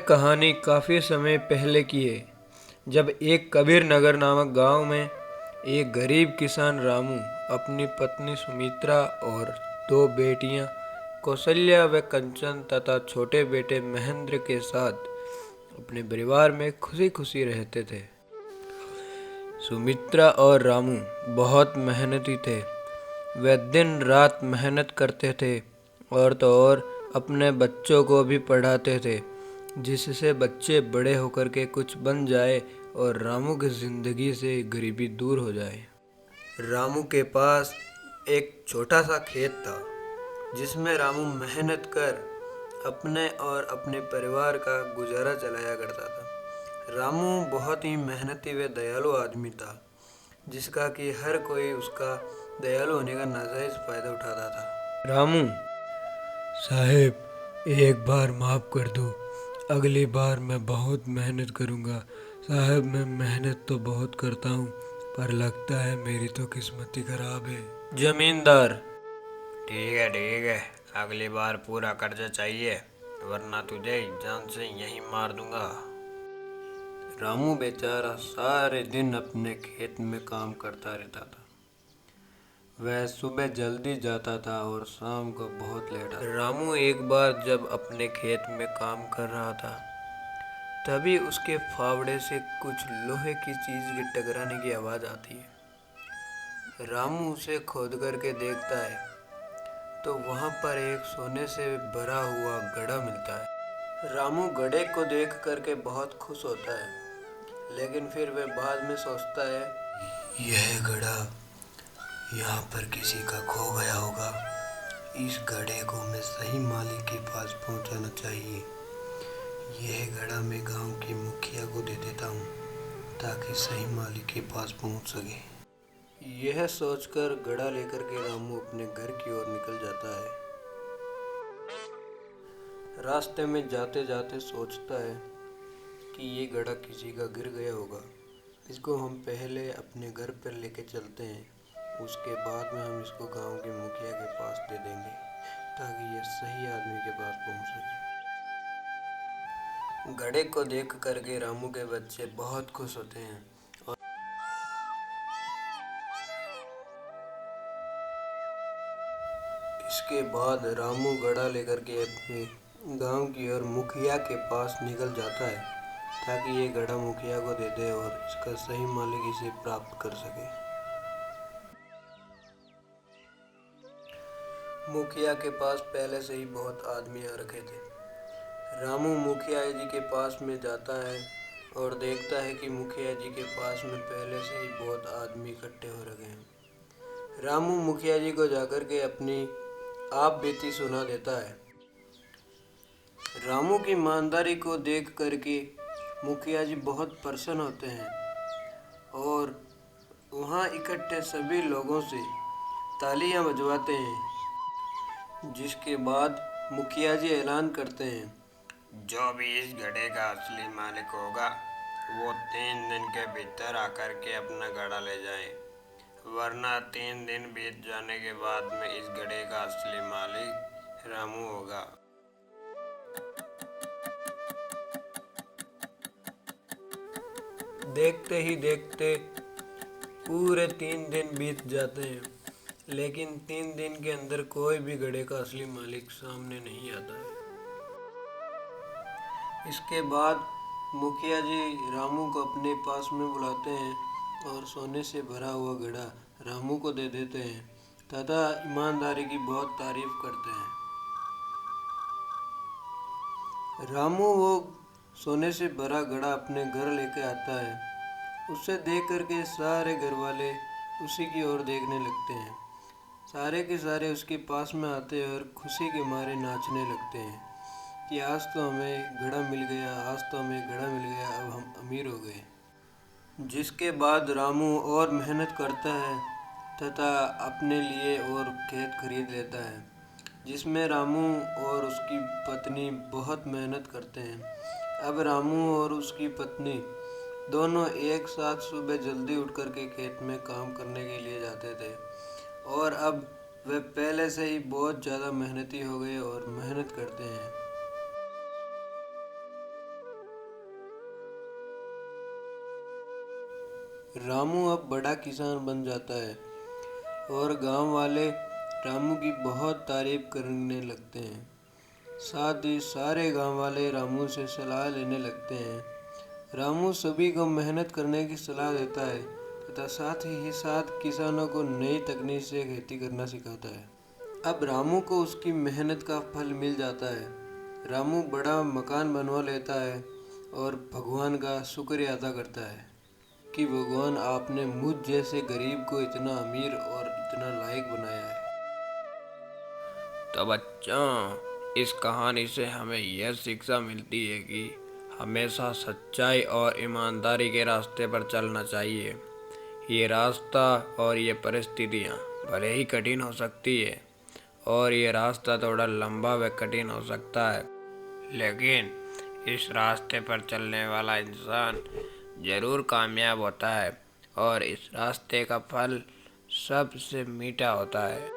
कहानी काफ़ी समय पहले की है, जब एक कबीर नगर नामक गांव में एक गरीब किसान रामू अपनी पत्नी सुमित्रा और दो बेटियां कौशल्या व कंचन तथा छोटे बेटे महेंद्र के साथ अपने परिवार में खुशी खुशी रहते थे। सुमित्रा और रामू बहुत मेहनती थे। वे दिन रात मेहनत करते थे और तो और अपने बच्चों को भी पढ़ाते थे, जिससे बच्चे बड़े होकर के कुछ बन जाए और रामू की ज़िंदगी से गरीबी दूर हो जाए। रामू के पास एक छोटा सा खेत था, जिसमें रामू मेहनत कर अपने और अपने परिवार का गुजारा चलाया करता था। रामू बहुत ही मेहनती व दयालु आदमी था, जिसका कि हर कोई उसका दयालु होने का नाजायज फ़ायदा उठाता था। रामू साहेब, एक बार माफ़ कर दो, अगली बार मैं बहुत मेहनत करूँगा। साहब, मैं मेहनत तो बहुत करता हूँ, पर लगता है मेरी तो किस्मत ही खराब है। जमींदार ठीक है, अगली बार पूरा कर्जा चाहिए, वरना तुझे जान से यहीं मार दूंगा। रामू बेचारा सारे दिन अपने खेत में काम करता रहता था। वह सुबह जल्दी जाता था और शाम को बहुत लेट आता। रामू एक बार जब अपने खेत में काम कर रहा था, तभी उसके फावड़े से कुछ लोहे की चीज़ के टकराने की आवाज़ आती है। रामू उसे खोद करके देखता है तो वहाँ पर एक सोने से भरा हुआ घड़ा मिलता है। रामू घड़े को देख करके बहुत खुश होता है, लेकिन फिर वह बाद में सोचता है, यह घड़ा यहाँ पर किसी का खो गया होगा। इस घड़े को मैं सही मालिक के पास पहुँचाना चाहिए। यह घड़ा मैं गांव की मुखिया को दे देता हूँ, ताकि सही मालिक के पास पहुँच सके। यह सोचकर घड़ा लेकर के रामू अपने घर की ओर निकल जाता है। रास्ते में जाते जाते सोचता है कि ये घड़ा किसी का गिर गया होगा। इसको हम पहले अपने घर पर लेके चलते हैं, उसके बाद में हम इसको गांव के मुखिया के पास दे देंगे, ताकि यह सही आदमी के पास पहुंच सके। घड़े को देख करके रामू के बच्चे बहुत खुश होते हैं और इसके बाद रामू घड़ा लेकर के अपने गांव की और मुखिया के पास निकल जाता है, ताकि ये घड़ा मुखिया को दे दे और इसका सही मालिक इसे प्राप्त कर सके। मुखिया के पास पहले से ही बहुत आदमी आ रखे थे। रामू मुखिया जी के पास में जाता है और देखता है कि मुखिया जी के पास में पहले से ही बहुत आदमी इकट्ठे हो रखे हैं। रामू मुखिया जी को जाकर के अपनी आप बीती सुना देता है। रामू की ईमानदारी को देख करके मुखिया जी बहुत प्रसन्न होते हैं और वहाँ इकट्ठे सभी लोगों से तालियां बजवाते हैं, जिसके बाद मुखिया जी ऐलान करते हैं, जो भी इस घड़े का असली मालिक होगा, वो 3 दिन के भीतर आकर के अपना घड़ा ले जाए, वरना 3 दिन बीत जाने के बाद में इस घड़े का असली मालिक रामू होगा। देखते ही देखते पूरे 3 दिन बीत जाते हैं, लेकिन 3 दिन के अंदर कोई भी घड़े का असली मालिक सामने नहीं आता है। इसके बाद मुखिया जी रामू को अपने पास में बुलाते हैं और सोने से भरा हुआ घड़ा रामू को दे देते हैं तथा ईमानदारी की बहुत तारीफ करते हैं। रामू वो सोने से भरा घड़ा अपने घर लेके आता है। उसे देख करके सारे घर वाले उसी की ओर देखने लगते हैं। सारे के सारे उसके पास में आते हैं और खुशी के मारे नाचने लगते हैं कि आज तो हमें घड़ा मिल गया, आज तो हमें घड़ा मिल गया, अब हम अमीर हो गए। जिसके बाद रामू और मेहनत करता है तथा अपने लिए और खेत खरीद लेता है, जिसमें रामू और उसकी पत्नी बहुत मेहनत करते हैं। अब रामू और उसकी पत्नी दोनों एक साथ सुबह जल्दी उठ कर के खेत में काम करने के लिए जाते थे और अब वे पहले से ही बहुत ज़्यादा मेहनती हो गए और मेहनत करते हैं। रामू अब बड़ा किसान बन जाता है और गांव वाले रामू की बहुत तारीफ करने लगते हैं। साथ ही सारे गांव वाले रामू से सलाह लेने लगते हैं। रामू सभी को मेहनत करने की सलाह देता है तथा साथ ही साथ किसानों को नई तकनीक से खेती करना सिखाता है। अब रामू को उसकी मेहनत का फल मिल जाता है। रामू बड़ा मकान बनवा लेता है और भगवान का शुक्रिया अदा करता है कि भगवान आपने मुझ जैसे गरीब को इतना अमीर और इतना लायक बनाया है। तो बच्चों, इस कहानी से हमें यह शिक्षा मिलती है कि हमेशा सच्चाई और ईमानदारी के रास्ते पर चलना चाहिए। ये रास्ता और ये परिस्थितियाँ भले ही कठिन हो सकती है और ये रास्ता थोड़ा लंबा व कठिन हो सकता है, लेकिन इस रास्ते पर चलने वाला इंसान ज़रूर कामयाब होता है और इस रास्ते का फल सबसे मीठा होता है।